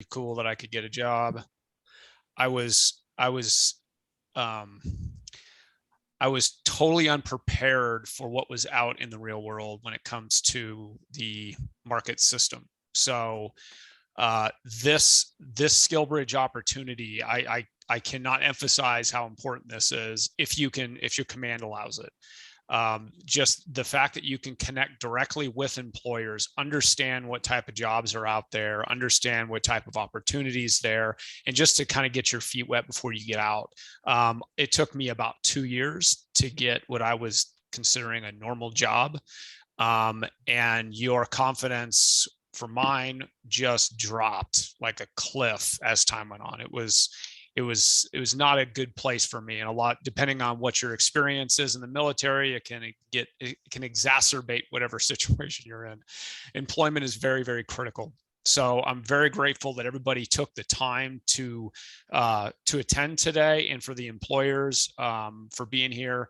cool that I could get a job. I was totally unprepared for what was out in the real world when it comes to the market system. So this SkillBridge opportunity, I cannot emphasize how important this is if your command allows it. Just the fact that you can connect directly with employers, understand what type of jobs are out there, understand what type of opportunities there, and just to kind of get your feet wet before you get out. It took me about 2 years to get what I was considering a normal job. And your confidence for mine just dropped like a cliff as time went on. It was not a good place for me, and a lot, depending on what your experience is in the military, it can exacerbate whatever situation you're in. Employment is very, very critical. So I'm very grateful that everybody took the time to attend today, and for the employers for being here.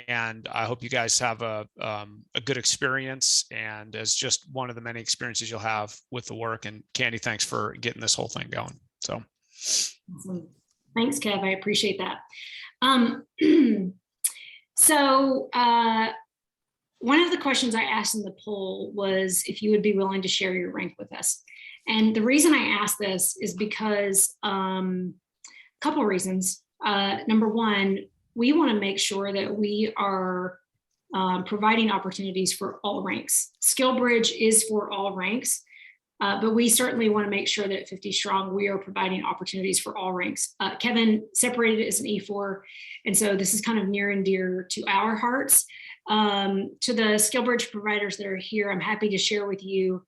And I hope you guys have a good experience, and as just one of the many experiences you'll have with the work. And Candy, thanks for getting this whole thing going. So. Awesome. Thanks, Kev. I appreciate that. One of the questions I asked in the poll was if you would be willing to share your rank with us. And the reason I asked this is because a couple of reasons. Number one, we want to make sure that we are providing opportunities for all ranks. SkillBridge is for all ranks. But we certainly want to make sure that at 50 Strong, we are providing opportunities for all ranks. Kevin separated it as an E4, and so this is kind of near and dear to our hearts. To the SkillBridge providers that are here, I'm happy to share with you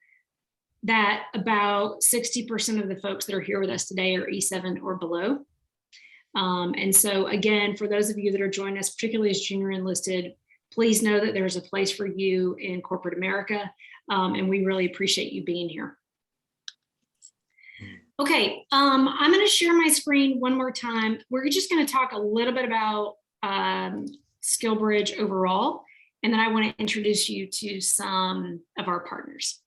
that about 60% of the folks that are here with us today are E7 or below. And so again, for those of you that are joining us, particularly as junior enlisted, please know that there's a place for you in corporate America, and we really appreciate you being here. Okay, I'm going to share my screen one more time. We're just going to talk a little bit about SkillBridge overall, and then I want to introduce you to some of our partners.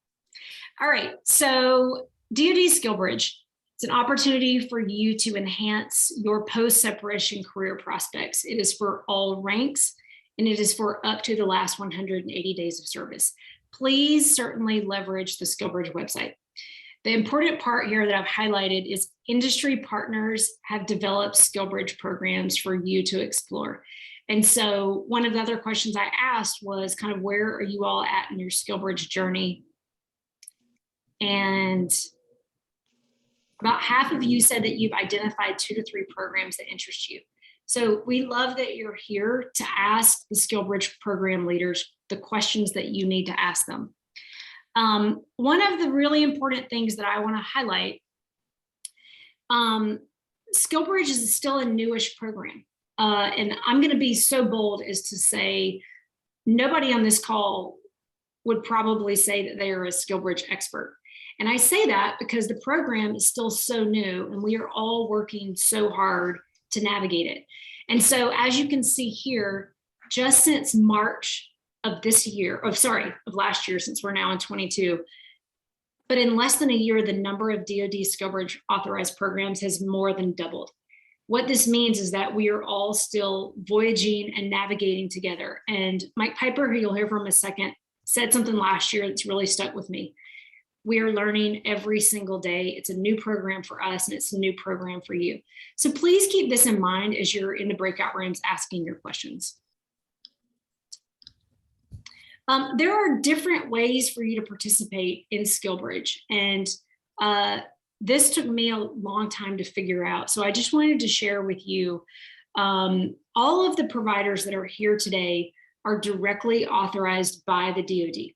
All right, so DoD SkillBridge. It's an opportunity for you to enhance your post-separation career prospects. It is for all ranks, and it is for up to the last 180 days of service. Please certainly leverage the SkillBridge website. The important part here that I've highlighted is industry partners have developed SkillBridge programs for you to explore. And so one of the other questions I asked was kind of, where are you all at in your SkillBridge journey? And about half of you said that you've identified 2 to 3 programs that interest you. So we love that you're here to ask the SkillBridge program leaders the questions that you need to ask them. One of the really important things that I want to highlight, SkillBridge is still a newish program. And I'm going to be so bold as to say, nobody on this call would probably say that they are a SkillBridge expert. And I say that because the program is still so new, and we are all working so hard to navigate it. And so as you can see here, just since March of this year, of last year, since we're now in 22, but in less than a year, the number of DoD SkillBridge authorized programs has more than doubled. What this means is that we are all still voyaging and navigating together. And Mike Piper, who you'll hear from in a second, said something last year that's really stuck with me. We are learning every single day. It's a new program for us, and it's a new program for you. So please keep this in mind as you're in the breakout rooms asking your questions. There are different ways for you to participate in SkillBridge, and this took me a long time to figure out. So I just wanted to share with you, all of the providers that are here today are directly authorized by the DoD.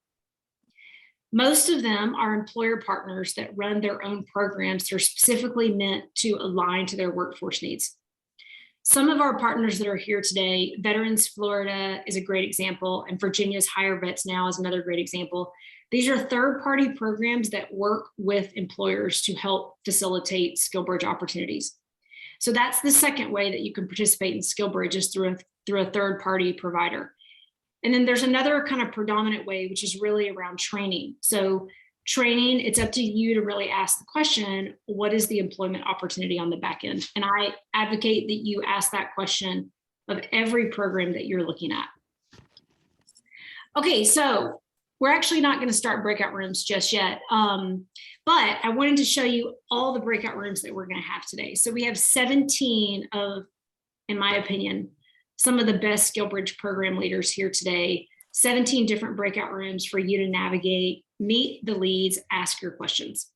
Most of them are employer partners that run their own programs that are specifically meant to align to their workforce needs. Some of our partners that are here today, Veterans Florida is a great example, and Virginia's Hire Vets Now is another great example. These are third-party programs that work with employers to help facilitate SkillBridge opportunities. So that's the second way that you can participate in SkillBridge, is through a third-party provider. And then there's another kind of predominant way, which is really around training. So training, it's up to you to really ask the question, what is the employment opportunity on the back end? And I advocate that you ask that question of every program that you're looking at. Okay, so we're actually not going to start breakout rooms just yet, but I wanted to show you all the breakout rooms that we're going to have today. So we have 17 of, in my opinion, some of the best SkillBridge program leaders here today, 17 different breakout rooms for you to navigate, meet the leads, ask your questions.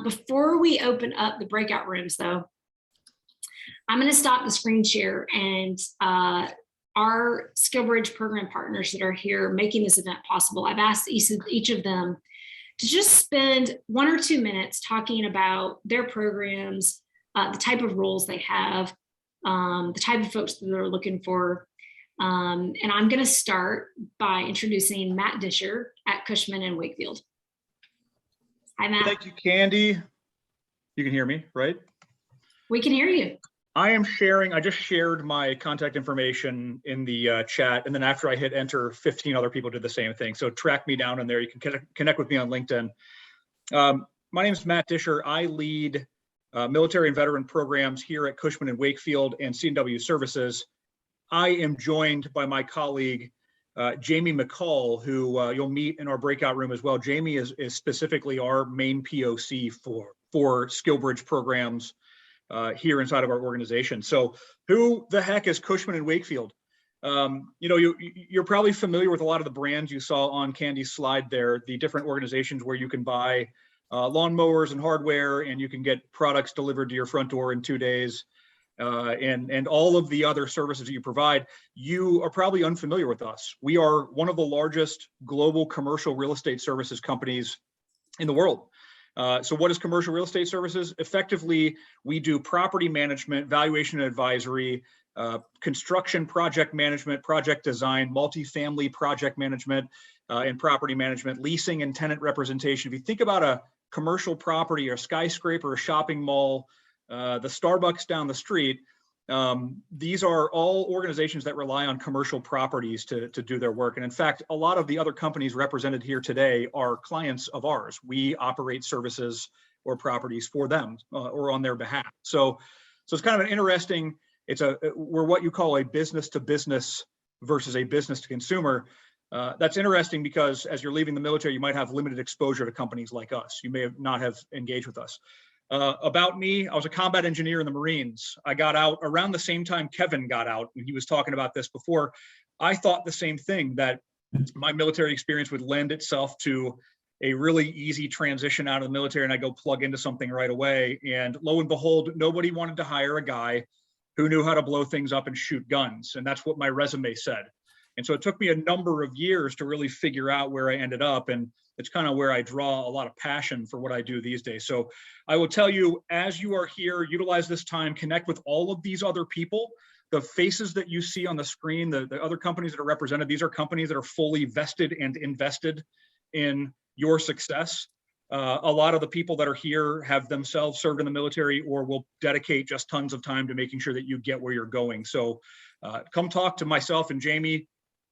Before we open up the breakout rooms though, I'm going to stop the screen share, and our SkillBridge program partners that are here making this event possible, I've asked each of them to just spend 1 or 2 minutes talking about their programs, the type of roles they have, the type of folks that they're looking for. And I'm going to start by introducing Matt Disher at Cushman & Wakefield. Hi, Matt. Thank you, Candy. You can hear me, right? We can hear you. I just shared my contact information in the chat, and then after I hit enter, 15 other people did the same thing. So track me down in there. You can connect with me on LinkedIn. My name is Matt Disher. I lead military and veteran programs here at Cushman & Wakefield and C&W Services. I am joined by my colleague, Jamie McCall, who you'll meet in our breakout room as well. Jamie is specifically our main POC for SkillBridge programs here inside of our organization. So who the heck is Cushman & Wakefield? You're probably familiar with a lot of the brands you saw on Candy's slide there, the different organizations where you can buy lawnmowers and hardware, and you can get products delivered to your front door in 2 days. And all of the other services that you provide. You are probably unfamiliar with us. We are one of the largest global commercial real estate services companies in the world. So what is commercial real estate services? Effectively, we do property management, valuation and advisory, construction project management, project design, multifamily project management, and property management, leasing and tenant representation. If you think about a commercial property or a skyscraper, a shopping mall, the Starbucks down the street, these are all organizations that rely on commercial properties to do their work. And in fact, a lot of the other companies represented here today are clients of ours. We operate services or properties for them or on their behalf. So it's kind of an interesting, we're what you call a business to business versus a business to consumer. That's interesting because as you're leaving the military, you might have limited exposure to companies like us. You may not have engaged with us. About me, I was a combat engineer in the Marines. I got out around the same time Kevin got out, and he was talking about this before. I thought the same thing, that my military experience would lend itself to a really easy transition out of the military and I go plug into something right away. And lo and behold, nobody wanted to hire a guy who knew how to blow things up and shoot guns. And that's what my resume said. And so it took me a number of years to really figure out where I ended up. And it's kind of where I draw a lot of passion for what I do these days. So I will tell you, as you are here, utilize this time, connect with all of these other people. The faces that you see on the screen, the other companies that are represented, these are companies that are fully vested and invested in your success. A lot of the people that are here have themselves served in the military or will dedicate just tons of time to making sure that you get where you're going. So come talk to myself and Jamie.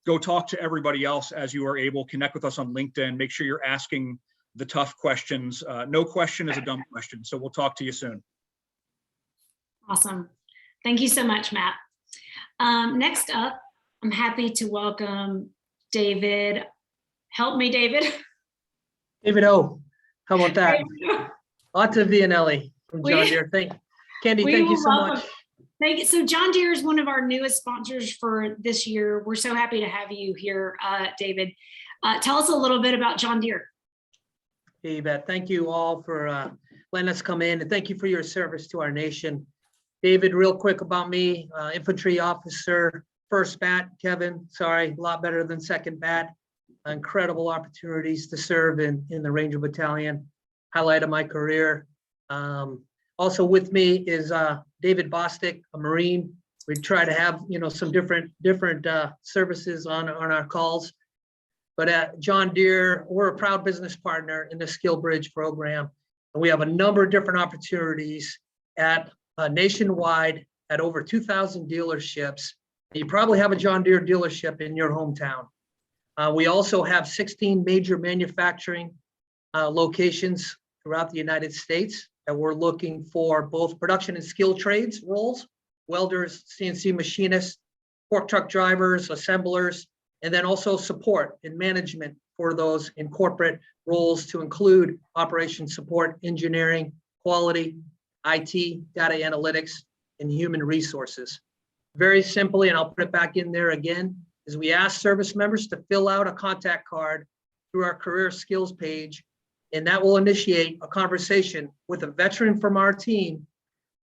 Go talk to everybody else as you are able. Connect with us on LinkedIn. Make sure you're asking the tough questions. No question is a dumb question. So we'll talk to you soon. Awesome. Thank you so much, Matt. Next up, I'm happy to welcome David. Help me, David. David O. How about that? Lots of Vianelli from John Deere. Candy, thank you so much. Thank you. So John Deere is one of our newest sponsors for this year. We're so happy to have you here, David. Tell us a little bit about John Deere. Hey, you bet. Thank you all for letting us come in, and thank you for your service to our nation. David, real quick about me, infantry officer, first bat. Kevin, sorry, a lot better than second bat. Incredible opportunities to serve in the Ranger Battalion, highlight of my career. Also with me is David Bostic, a Marine. We try to have some different services on our calls. But at John Deere, we're a proud business partner in the SkillBridge program, and we have a number of different opportunities at nationwide at over 2,000 dealerships. You probably have a John Deere dealership in your hometown. We also have 16 major manufacturing locations throughout the United States that we're looking for both production and skilled trades roles, welders, CNC machinists, fork truck drivers, assemblers, and then also support and management for those in corporate roles to include operations support, engineering, quality, IT, data analytics, and human resources. Very simply, and I'll put it back in there again, is we ask service members to fill out a contact card through our career skills page, and that will initiate a conversation with a veteran from our team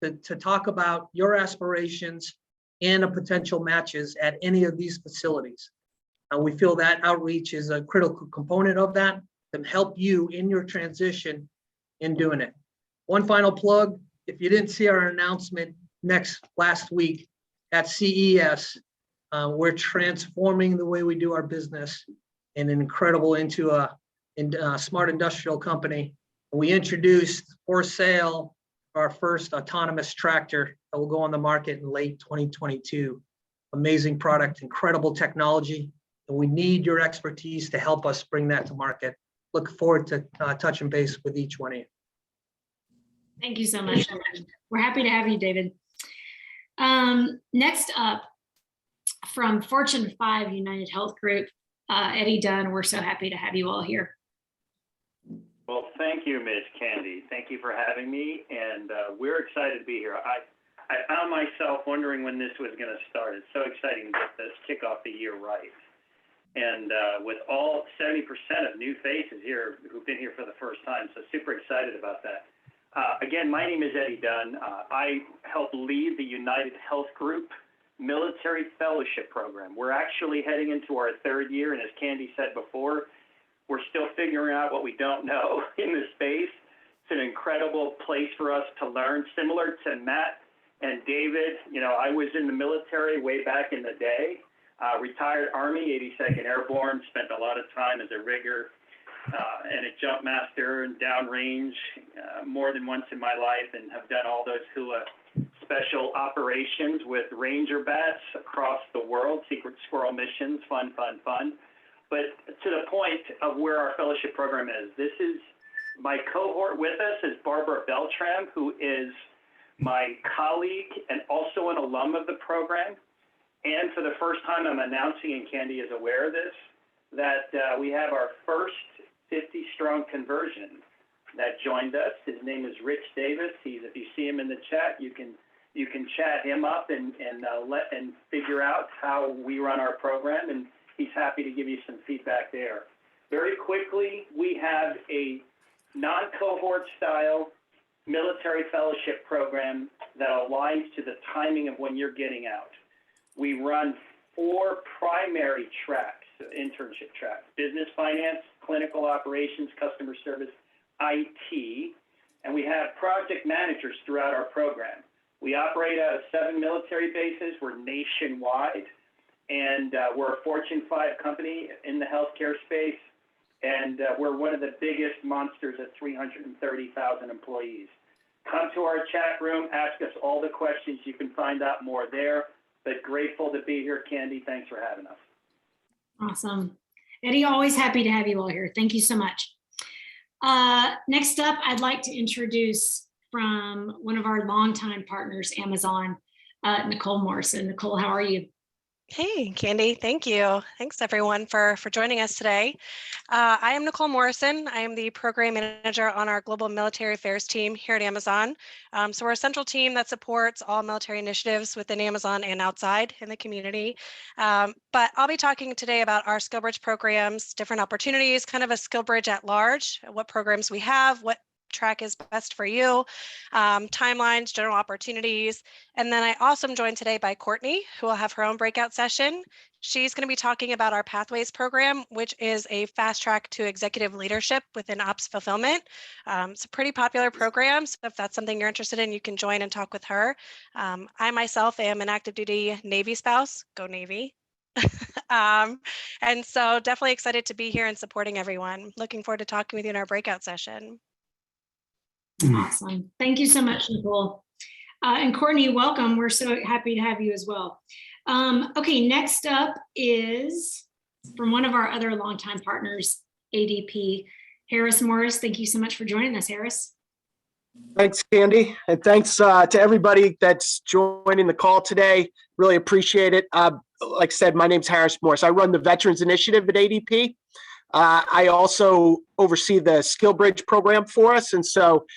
to talk about your aspirations and a potential matches at any of these facilities. We feel that outreach is a critical component of that to help you in your transition in doing it. One final plug, if you didn't see our announcement last week at CES, we're transforming the way we do our business and incredible into a smart industrial company. We introduced for sale our first autonomous tractor that will go on the market in late 2022. Amazing product, incredible technology, and we need your expertise to help us bring that to market. Look forward to touching base with each one of you. Thank you so much. We're happy to have you, David. Next up, from Fortune 5 United Health Group, Eddie Dunn. We're so happy to have you all here. Well, thank you, Ms. Candy. Thank you for having me, and we're excited to be here. I found myself wondering when this was going to start. It's so exciting to get this kick off the year right. And with all 70% of new faces here who've been here for the first time, so super excited about that. Again, my name is Eddie Dunn. I help lead the United Health Group Military Fellowship Program. We're actually heading into our third year, and as Candy said before, we're still figuring out what we don't know in this space. It's an incredible place for us to learn. Similar to Matt and David, you know, I was in the military way back in the day. Retired Army, 82nd Airborne, spent a lot of time as a rigger and a jump master and downrange more than once in my life, and have done all those HUA special operations with Ranger bats across the world, secret squirrel missions, fun. But to the point of where our fellowship program is, this is my cohort with us is Barbara Beltram, who is my colleague and also an alum of the program. And for the first time, I'm announcing, and Candy is aware of this, that we have our first 50-strong conversion that joined us. His name is Rich Davis. If you see him in the chat, you can chat him up and figure out how we run our program, and he's happy to give you some feedback there. Very quickly, we have a non-cohort style military fellowship program that aligns to the timing of when you're getting out. We run 4 primary tracks, internship tracks: business finance, clinical operations, customer service, IT, and we have project managers throughout our program. We operate out of 7 military bases. We're nationwide, and we're a Fortune 5 company in the healthcare space, and we're one of the biggest monsters at 330,000 employees. Come to our chat room, ask us all the questions. You can find out more there, but grateful to be here. Candy, thanks for having us. Awesome. Eddie, always happy to have you all here. Thank you so much. Next up, I'd like to introduce from one of our longtime partners, Amazon, Nicole Morrison. Nicole, how are you? Hey, Candy, thank you. Thanks everyone for joining us today. I am Nicole Morrison. I am the program manager on our global military affairs team here at Amazon. So we're a central team that supports all military initiatives within Amazon and outside in the community. But I'll be talking today about our SkillBridge programs, different opportunities, kind of a SkillBridge at large, what programs we have, what track is best for you, timelines, general opportunities. And then I also am joined today by Courtney, who will have her own breakout session. She's going to be talking about our Pathways program, which is a fast track to executive leadership within ops fulfillment. It's a pretty popular program, so if that's something you're interested in, you can join and talk with her. I myself am an active duty Navy spouse. Go Navy. And so definitely excited to be here and supporting everyone. Looking forward to talking with you in our breakout session. Awesome. Thank you so much, Nicole. And Courtney, welcome. We're so happy to have you as well. Okay, next up is from one of our other longtime partners, ADP. Harris Morris, thank you so much for joining us, Harris. Thanks, Candy. And thanks to everybody that's joining the call today. Really appreciate it. Like I said, my name's Harris Morris. I run the Veterans Initiative at ADP. I also oversee the SkillBridge program for us. And so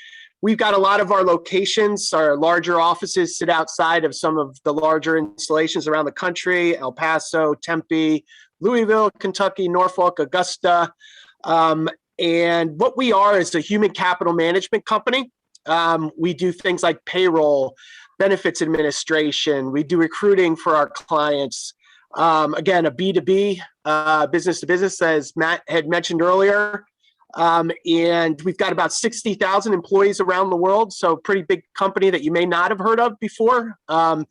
we've got a lot of our locations, our larger offices sit outside of some of the larger installations around the country, El Paso, Tempe, Louisville, Kentucky, Norfolk, Augusta. And what we are is a human capital management company. We do things like payroll, benefits administration. We do recruiting for our clients. Again, a B2B, business to business, as Matt had mentioned earlier. And we've got about 60,000 employees around the world. So pretty big company that you may not have heard of before. And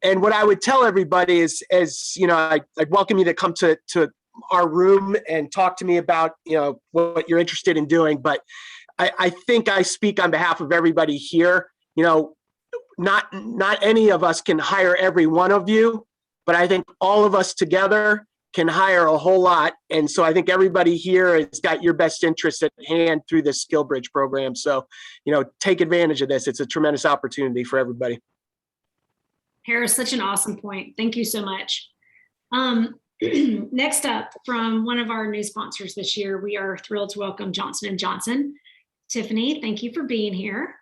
what I would tell everybody is, I'd welcome you to come to our room and talk to me about, what you're interested in doing. But I think I speak on behalf of everybody here. Not any of us can hire every one of you, but I think all of us together can hire a whole lot. And so I think everybody here has got your best interest at hand through this SkillBridge program. So, take advantage of this. It's a tremendous opportunity for everybody. Harris, such an awesome point. Thank you so much. Next up, from one of our new sponsors this year, we are thrilled to welcome Johnson & Johnson. Tiffany, thank you for being here.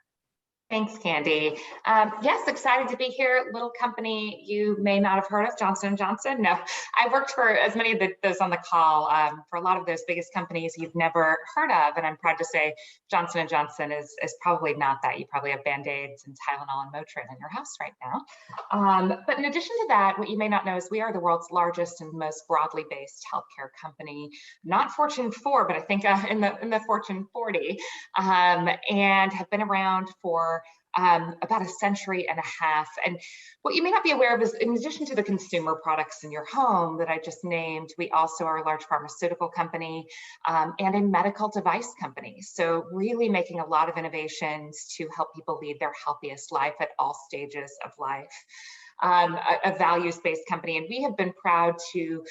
Thanks, Candy. Yes, excited to be here. Little company you may not have heard of, Johnson & Johnson. No, I worked for as many of those on the call for a lot of those biggest companies you've never heard of. And I'm proud to say Johnson & Johnson is probably not that. You probably have Band-Aids and Tylenol and Motrin in your house right now. But in addition to that, what you may not know is we are the world's largest and most broadly based healthcare company, not Fortune 4, but I think in the Fortune 40, and have been around for about a century and a half. And what you may not be aware of is, in addition to the consumer products in your home that I just named, we also are a large pharmaceutical company and a medical device company. So really making a lot of innovations to help people lead their healthiest life at all stages of life. A values-based company. And we have been proud to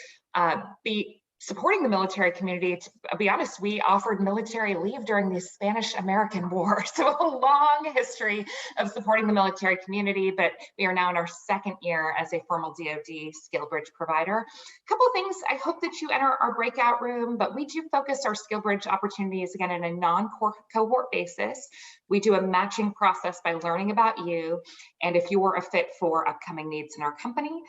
be supporting the military community. To be honest, we offered military leave during the Spanish-American War. So a long history of supporting the military community, but we are now in our second year as a formal DoD SkillBridge provider. A couple of things, I hope that you enter our breakout room, but we do focus our SkillBridge opportunities, again, in a non-cohort basis. We do a matching process by learning about you and if you are a fit for upcoming needs in our company.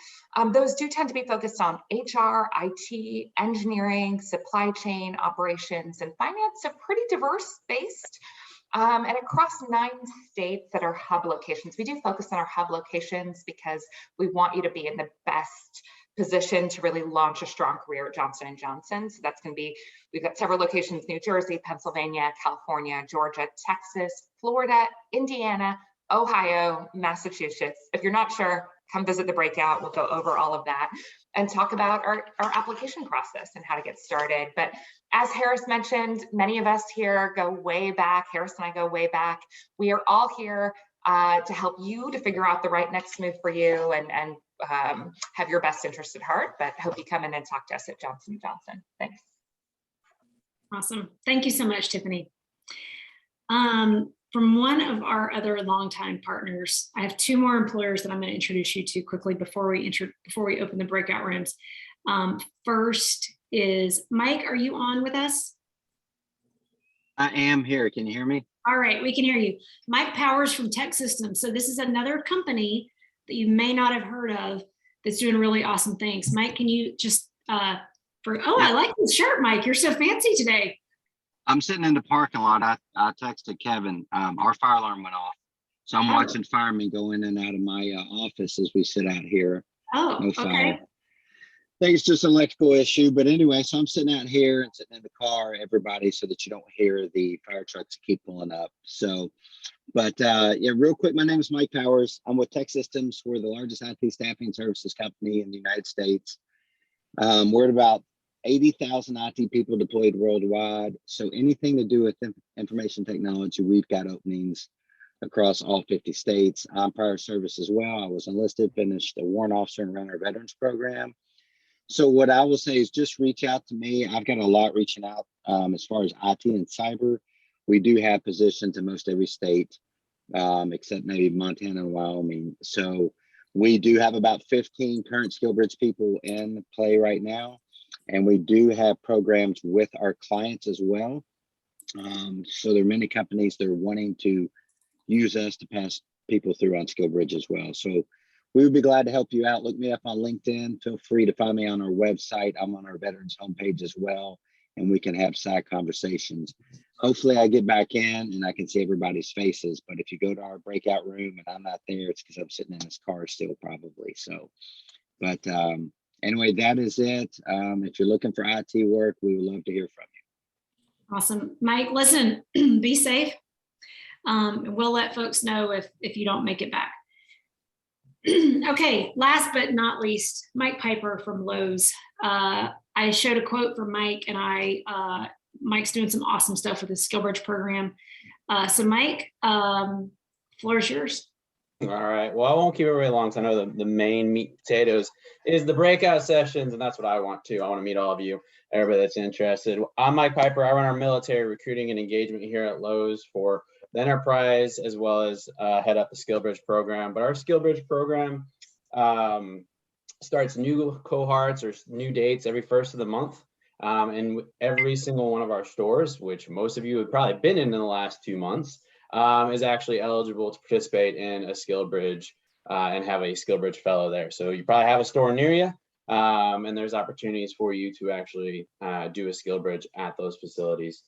Those do tend to be focused on HR, IT, engineering, supply chain, operations, and finance, so pretty diverse based. And across 9 states that are hub locations. We do focus on our hub locations because we want you to be in the best position to really launch a strong career at Johnson & Johnson. So that's going to be, we've got several locations: New Jersey, Pennsylvania, California, Georgia, Texas, Florida, Indiana, Ohio, Massachusetts. If you're not sure, come visit the breakout. We'll go over all of that and talk about our application process and how to get started. But as Harris mentioned, many of us here go way back. Harris and I go way back. We are all here to help you to figure out the right next move for you and have your best interest at heart, but hope you come in and talk to us at Johnson & Johnson. Thanks. Awesome. Thank you so much, Tiffany. From one of our other longtime partners, I have 2 more employers that I'm going to introduce you to quickly before we open the breakout rooms. First is Mike. Are you on with us? I am here. Can you hear me? All right, we can hear you. Mike Powers from Tech Systems. So this is another company that you may not have heard of that's doing really awesome things. Mike, can you just I like this shirt, Mike. You're so fancy today. I'm sitting in the parking lot. I texted Kevin. Our fire alarm went off. So I'm watching firemen go in and out of my office as we sit out here. Oh, no fire. okay. I think it's just an electrical issue. But anyway, so I'm sitting out here and sitting in the car, everybody, so that you don't hear the fire trucks keep pulling up. So, but yeah, real quick, my name is Mike Powers. I'm with Tech Systems. We're the largest IT staffing services company in the United States. We're at about 80,000 IT people deployed worldwide. So anything to do with information technology, we've got openings across all 50 states. I'm prior service as well. I was enlisted, finished a warrant officer and ran our veterans program. So what I will say is just reach out to me. I've got a lot reaching out as far as IT and cyber. We do have positions in most every state, except maybe Montana and Wyoming. So we do have about 15 current SkillBridge people in play right now. And we do have programs with our clients as well. So there are many companies that are wanting to use us to pass people through on SkillBridge as well. So we would be glad to help you out. Look me up on LinkedIn. Feel free to find me on our website. I'm on our veterans homepage as well, and we can have side conversations. Hopefully I get back in and I can see everybody's faces, but if you go to our breakout room and I'm not there, it's because I'm sitting in this car still probably. So, but anyway, that is it. If you're looking for IT work, we would love to hear from you. Awesome. Mike, listen, be safe. And we'll let folks know if you don't make it back. Okay, last but not least, Mike Piper from Lowe's. I showed a quote from Mike, and Mike's doing some awesome stuff with the SkillBridge program. So Mike, floor is yours. All right, well, I won't keep everybody long, because I know the main meat and potatoes is the breakout sessions, and that's what I want to. I want to meet all of you, everybody that's interested. I'm Mike Piper. I run our military recruiting and engagement here at Lowe's for the enterprise, as well as head up the SkillBridge program. But our SkillBridge program starts new cohorts or new dates every first of the month. And every single one of our stores, which most of you have probably been in the last 2 months, is actually eligible to participate in a SkillBridge and have a SkillBridge fellow there. So you probably have a store near you, and there's opportunities for you to actually do a SkillBridge at those facilities.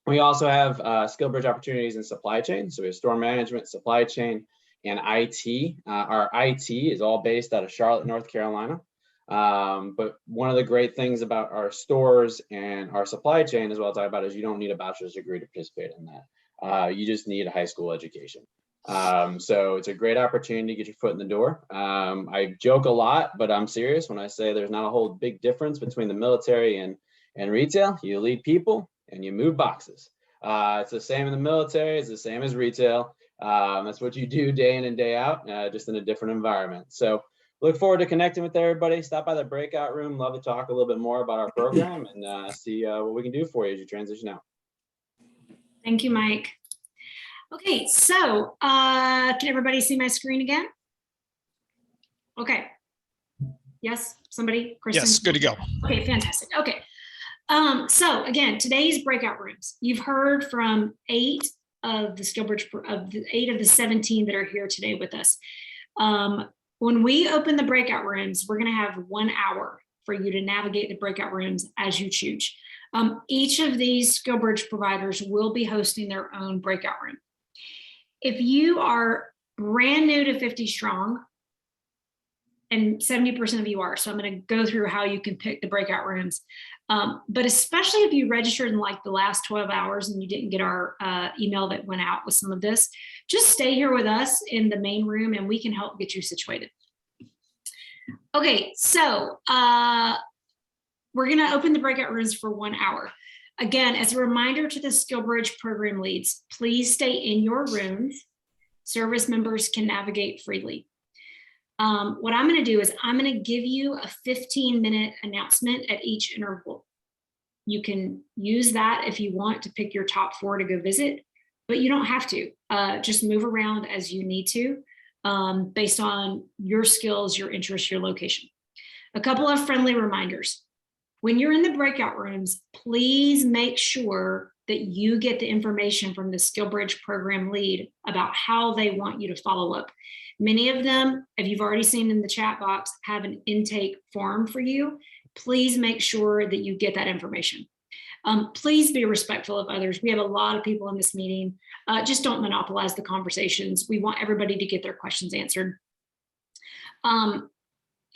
We also have SkillBridge opportunities in supply chain. So we have store management, supply chain, and IT. Our IT is all based out of Charlotte, North Carolina. But one of the great things about our stores and our supply chain as well as I talk about is you don't need a bachelor's degree to participate in that. You just need a high school education. So it's a great opportunity to get your foot in the door. I joke a lot, but I'm serious when I say there's not a whole big difference between the military and retail. You lead people and you move boxes. It's the same in the military. It's the same as retail. That's what you do day in and day out, just in a different environment. So look forward to connecting with everybody. Stop by the breakout room. Love to talk a little bit more about our program and see what we can do for you as you transition out. Thank you, Mike. Okay, so can everybody see my screen again? Okay. Yes, somebody? Kristen? Yes, good to go. Okay, fantastic. Okay. So again, today's breakout rooms. You've heard from 8 of the SkillBridge, of the 8 of the 17 that are here today with us. When we open the breakout rooms, we're going to have 1 hour for you to navigate the breakout rooms as you choose. Each of these SkillBridge providers will be hosting their own breakout room. If you are brand new to 50 Strong, and 70% of you are, so I'm going to go through how you can pick the breakout rooms. But especially if you registered in like the last 12 hours and you didn't get our email that went out with some of this, just stay here with us in the main room and we can help get you situated. Okay, so we're going to open the breakout rooms for 1 hour. Again, as a reminder to the SkillBridge program leads, please stay in your rooms. Service members can navigate freely. What I'm going to do is I'm going to give you a 15-minute announcement at each interval. You can use that if you want to pick your top 4 to go visit, but you don't have to. Just move around as you need to, based on your skills, your interests, your location. A couple of friendly reminders. When you're in the breakout rooms, please make sure that you get the information from the SkillBridge program lead about how they want you to follow up. Many of them, if you've already seen in the chat box, have an intake form for you. Please make sure that you get that information. Please be respectful of others. We have a lot of people in this meeting. Just don't monopolize the conversations. We want everybody to get their questions answered.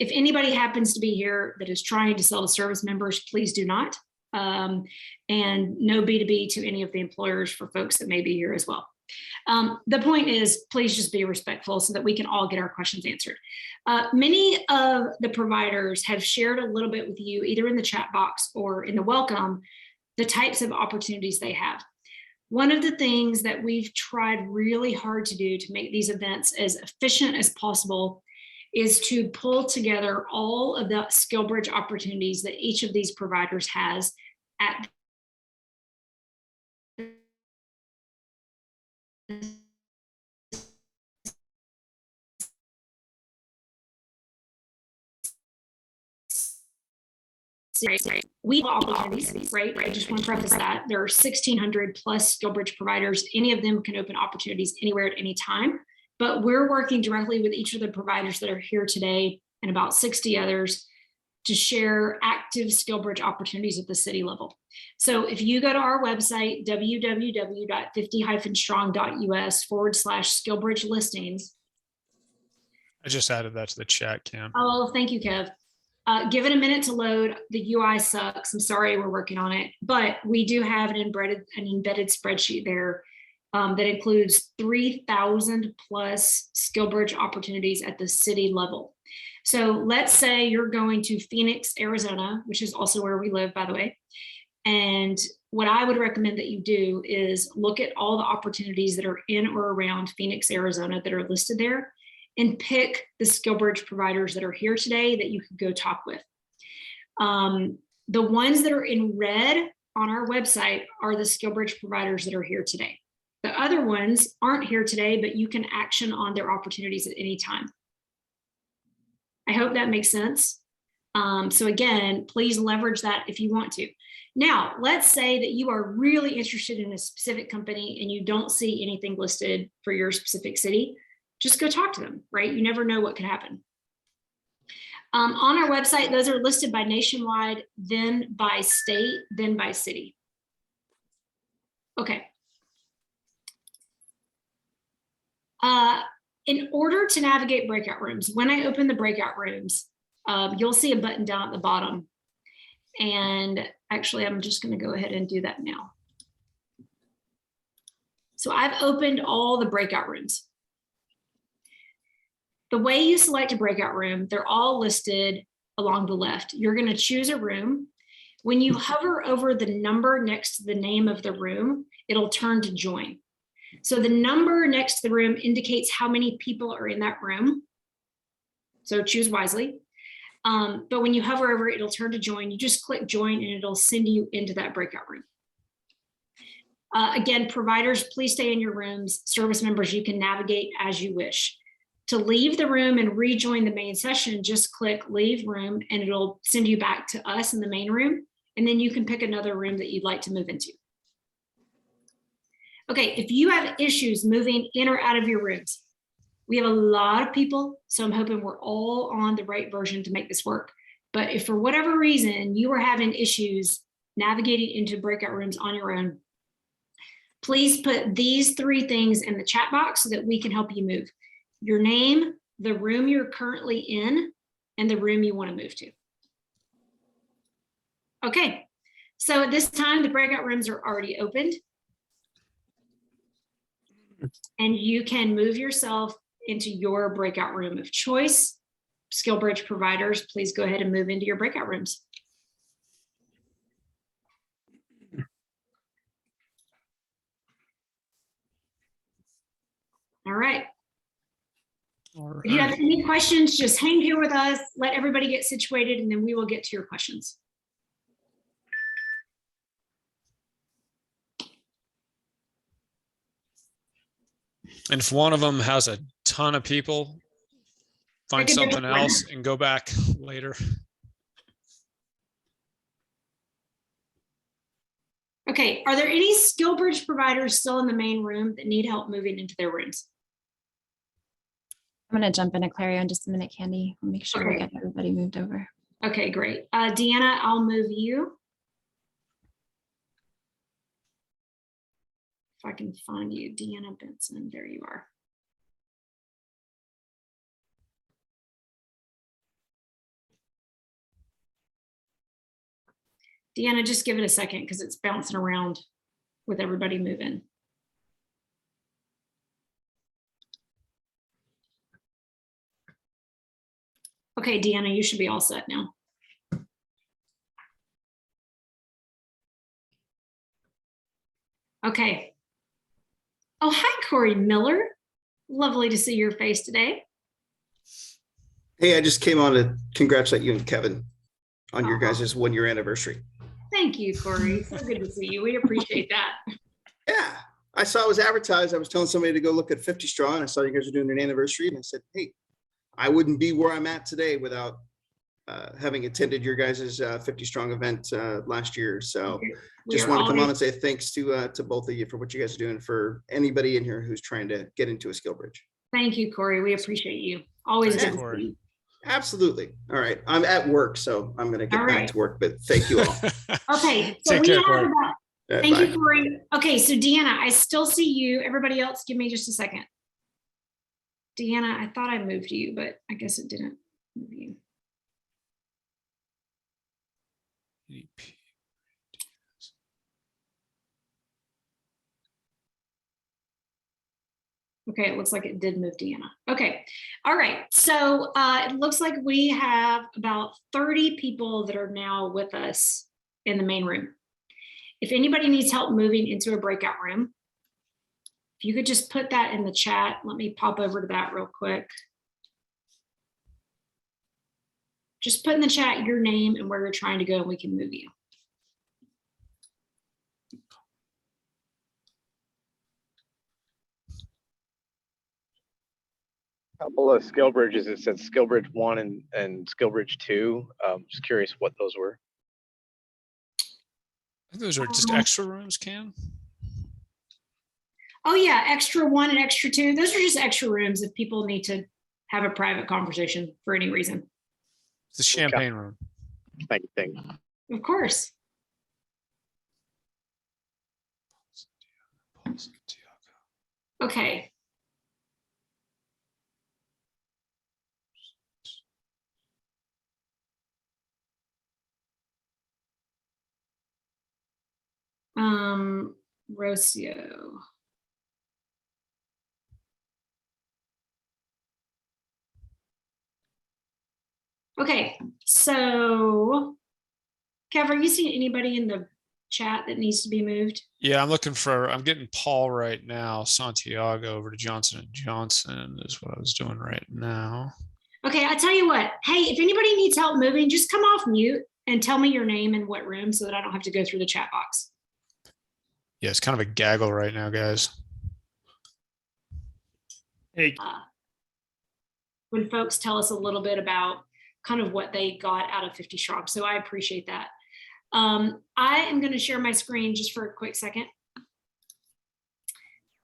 If anybody happens to be here that is trying to sell to service members, please do not. And no B2B to any of the employers for folks that may be here as well. The point is, please just be respectful so that we can all get our questions answered. Many of the providers have shared a little bit with you, either in the chat box or in the welcome, the types of opportunities they have. One of the things that we've tried really hard to do to make these events as efficient as possible is to pull together all of the SkillBridge opportunities that each of these providers has at we have opportunities, right? I just want to preface that. There are 1,600 plus SkillBridge providers. Any of them can open opportunities anywhere at any time, but we're working directly with each of the providers that are here today and about 60 others to share active SkillBridge opportunities at the city level. So if you go to our website, www.50strong.us/SkillBridge listings. I just added that to the chat, Cam. Oh, thank you, Kev. Give it a minute to load. The UI sucks. I'm sorry, we're working on it, but we do have an embedded spreadsheet there that includes 3,000 plus SkillBridge opportunities at the city level. So let's say you're going to Phoenix, Arizona, which is also where we live, by the way. And what I would recommend that you do is look at all the opportunities that are in or around Phoenix, Arizona that are listed there, and pick the SkillBridge providers that are here today that you could go talk with. The ones that are in red on our website are the SkillBridge providers that are here today. The other ones aren't here today, but you can action on their opportunities at any time. I hope that makes sense. So again, please leverage that if you want to. Now, let's say that you are really interested in a specific company and you don't see anything listed for your specific city. Just go talk to them, right? You never know what could happen. On our website, those are listed by nationwide, then by state, then by city. Okay. In order to navigate breakout rooms, when I open the breakout rooms, you'll see a button down at the bottom. And actually, I'm just going to go ahead and do that now. So I've opened all the breakout rooms. The way you select a breakout room, they're all listed along the left. You're going to choose a room. When you hover over the number next to the name of the room, it'll turn to join. So the number next to the room indicates how many people are in that room. So choose wisely. But when you hover over it, it'll turn to join. You just click join and it'll send you into that breakout room. Again, providers, please stay in your rooms. Service members, you can navigate as you wish. To leave the room and rejoin the main session, just click leave room and it'll send you back to us in the main room. And then you can pick another room that you'd like to move into. Okay, if you have issues moving in or out of your rooms, we have a lot of people, so I'm hoping we're all on the right version to make this work. But if for whatever reason you are having issues navigating into breakout rooms on your own, please put these 3 things in the chat box so that we can help you move. Your name, the room you're currently in, and the room you want to move to. Okay, so at this time, the breakout rooms are already opened. And you can move yourself into your breakout room of choice. SkillBridge providers, please go ahead and move into your breakout rooms. All right. If you have any questions, just hang here with us, let everybody get situated, and then we will get to your questions. And if one of them has a ton of people, find something else and go back later. Okay, are there any SkillBridge providers still in the main room that need help moving into their rooms? I'm going to jump into Clario in just a minute, Candy. We'll make sure we get everybody moved over. Okay, great. Deanna, I'll move you. If I can find you, Deanna Benson, there you are. Deanna, just give it a second because it's bouncing around with everybody moving. Okay, Deanna, you should be all set now. Okay. Oh, hi, Corey Miller. Lovely to see your face today. Hey, I just came on to congratulate you and Kevin on your guys' 1-year anniversary. Thank you, Corey. So good to see you. We appreciate that. Yeah, I saw it was advertised. I was telling somebody to go look at 50 Strong. I saw you guys were doing an anniversary, and I said, hey, I wouldn't be where I'm at today without having attended your guys' 50 Strong event last year. So just want to come on and say thanks to both of you for what you guys are doing for anybody in here who's trying to get into a SkillBridge. Thank you, Corey. We appreciate you. Always Thanks, good to Corey. see you. Absolutely. All right. I'm at work, so I'm going to get All back right. to work, but thank you all. Okay. So Take we care, have Corey. about, Yeah, thank bye. you, Corey. Okay. So Deanna, I still see you. Everybody else, give me just a second. Deanna, I thought I moved you, but I guess it didn't move you. Okay, it looks like it did move Deanna. Okay, all right. So it looks like we have about 30 people that are now with us in the main room. If anybody needs help moving into a breakout room, if you could just put that in the chat, let me pop over to that real quick. Just put in the chat your name and where you're trying to go, and we can move you. Couple of skill bridges. It said SkillBridge 1 and SkillBridge 2. Just curious what those were. I think those are just extra rooms, Cam. Oh yeah, extra 1 and extra 2. Those are just extra rooms if people need to have a private conversation for any reason. It's the champagne room. Thank you. Of course. Okay. Rocio. Okay, so Kev, are you seeing anybody in the chat that needs to be moved? Yeah, I'm getting Paul right now. Santiago over to Johnson & Johnson is what I was doing right now. Okay, I'll tell you what. Hey, if anybody needs help moving, just come off mute and tell me your name and what room so that I don't have to go through the chat box. Yeah, it's kind of a gaggle right now, guys. Hey, when folks tell us a little bit about kind of what they got out of 50 Strong. So I appreciate that. I am going to share my screen just for a quick second.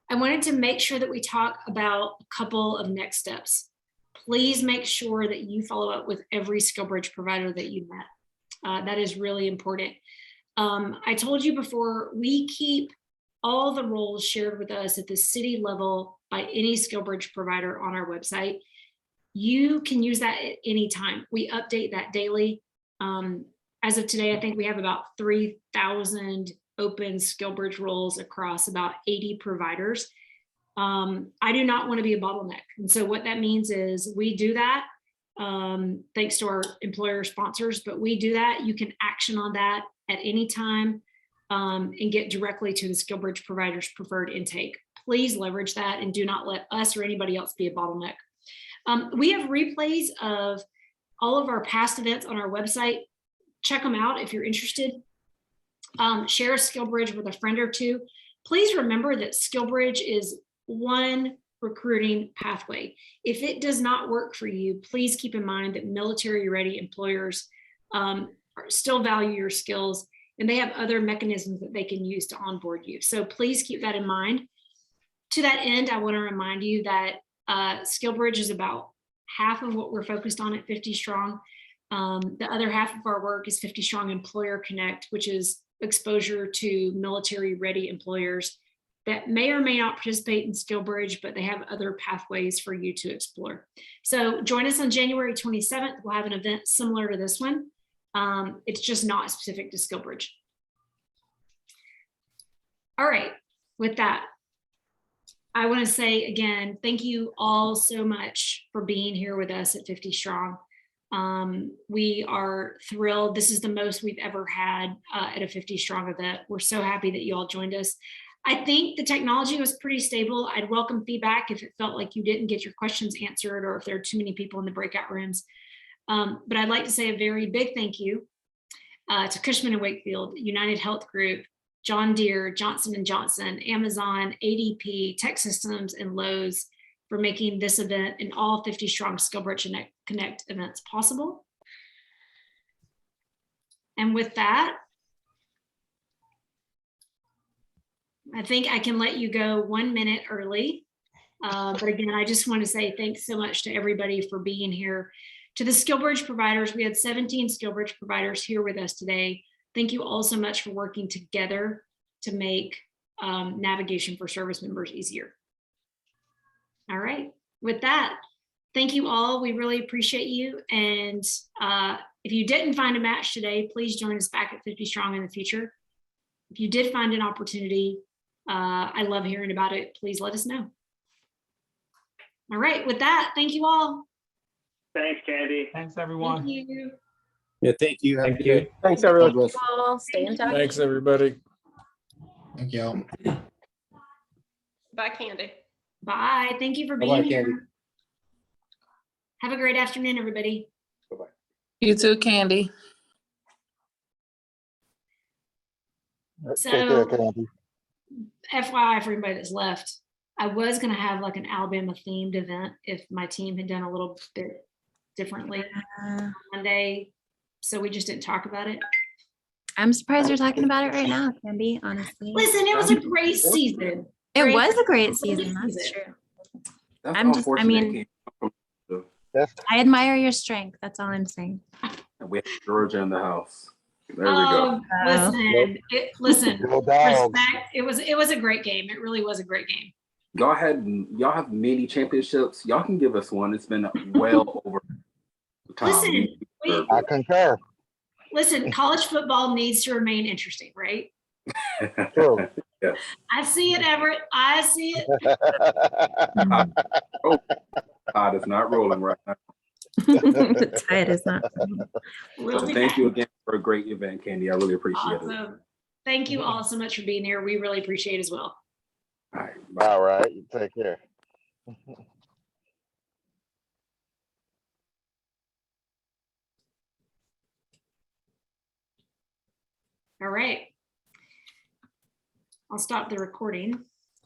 I wanted to make sure that we talk about a couple of next steps. Please make sure that you follow up with every SkillBridge provider that you met. That is really important. I told you before, we keep all the roles shared with us at the city level by any SkillBridge provider on our website. You can use that at any time. We update that daily. As of today, I think we have about 3,000 open SkillBridge roles across about 80 providers. I do not want to be a bottleneck. And so what that means is we do that thanks to our employer sponsors, but we do that. You can action on that at any time and get directly to the SkillBridge provider's preferred intake. Please leverage that and do not let us or anybody else be a bottleneck. We have replays of all of our past events on our website. Check them out if you're interested. Share SkillBridge with a friend or two. Please remember that SkillBridge is one recruiting pathway. If it does not work for you, please keep in mind that military-ready employers still value your skills, and they have other mechanisms that they can use to onboard you. So please keep that in mind. To that end, I want to remind you that SkillBridge is about half of what we're focused on at 50 Strong. The other half of our work is 50 Strong Employer Connect, which is exposure to military-ready employers that may or may not participate in SkillBridge, but they have other pathways for you to explore. So join us on January 27th. We'll have an event similar to this one. It's just not specific to SkillBridge. All right, with that, I want to say again, thank you all so much for being here with us at 50 Strong. We are thrilled. This is the most we've ever had at a 50 Strong event. We're so happy that you all joined us. I think the technology was pretty stable. I'd welcome feedback if it felt like you didn't get your questions answered or if there are too many people in the breakout rooms. But I'd like to say a very big thank you to Cushman & Wakefield, United Health Group, John Deere, Johnson & Johnson, Amazon, ADP, Tech Systems, and Lowe's for making this event and all 50 Strong SkillBridgeConnect events possible. And with that, I think I can let you go 1 minute early. But again, I just want to say thanks so much to everybody for being here. To the SkillBridge providers, we had 17 SkillBridge providers here with us today. Thank you all so much for working together to make navigation for service members easier. All right, with that, thank you all. We really appreciate you. And if you didn't find a match today, please join us back at 50 Strong in the future. If you did find an opportunity, I love hearing about it. Please let us know. All right, with that, thank you all. Thanks, Candy. Thanks, everyone. Thank you. Yeah, thank you. Have a good day. Thanks, everyone. Thank you all. Stay in touch. Thanks, everybody. Thank you. Bye, Candy. Bye. Thank you for being Bye-bye, here. Candy. Have a great afternoon, everybody. Bye-bye. You too, Candy. So, FYI for everybody that's left, I was going to have like an Alabama themed event if my team had done a little bit differently on Monday. So we just didn't talk about it. I'm surprised you're talking about it right now, Candy, honestly. Listen, it was a great season. It was a great season, that's true. I mean, I admire your strength. That's all I'm saying. We have Georgia in the house. There we Oh, go. listen, respect. It was a great game. It really was a great game. Y'all have many championships. Y'all can give us one. It's been well over time. Listen, I concur. Listen, college football needs to remain interesting, right? True. Yes. I see it, Everett. I see it. Tide is not rolling right now. The tide is not. So thank you again for a great event, Candy. I really appreciate it. Awesome. Thank you all so much for being here. We really appreciate it as well. All right. Bye. All right. You take care. All right. I'll stop the recording.